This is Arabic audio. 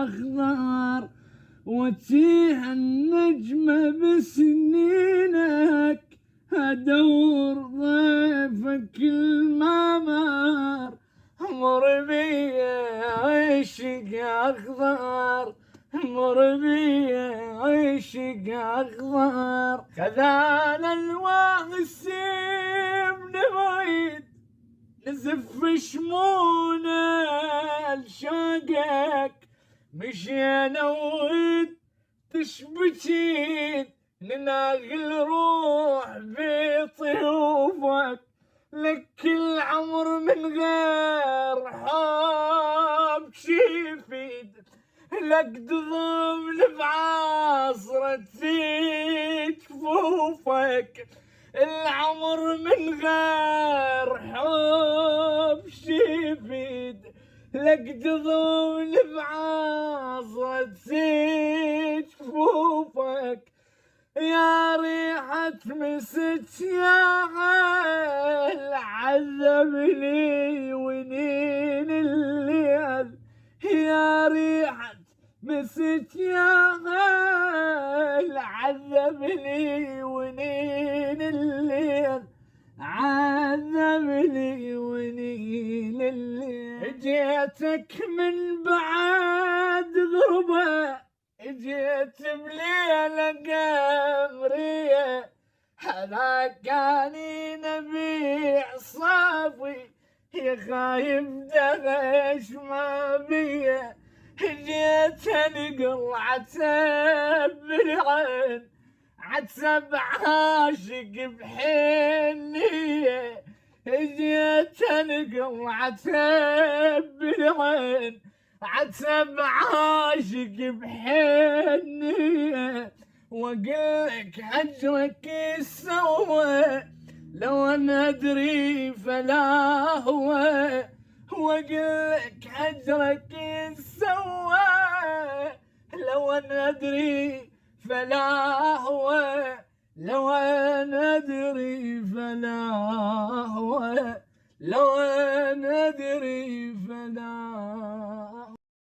أخضر، وتسيح النجمة بسنينك، أدور ضيفك الممر، مر بي عشق أخضر، مر بي عشق أخضر. خذانا الواسم نبعد نزف شمونا لشوقك، مشينا ود تشبكين نناغل روح بطيوفك، لك العمر من غير حب شيفيد، لك تضم بعصرة في كفوفك، العمر من غير حب شيفيد، لك تضم بعصرة في كفوفك. يا ريحة مسك يا غيل عذبني ونين الليل، يا ريحة مسك يا غيل عذبني ونين الليل، عذبني ونين الليل. جيتك من بعد غربة، جيت بليلة قمرية، حلاقاني نبيع صافي، يا خايف دغش ما بيه. جيتني قلعة بالعين، عتسب عاشق بحنية، جيتني قلعة بالعين، عتسب عاشق بحنية. وقلك هجرك يسوى لو انا ادري فلا هو، وقلك هجرك يسوى لو انا ادري فلا هو، لو انا ادري فلا هو، لو انا ادري فلا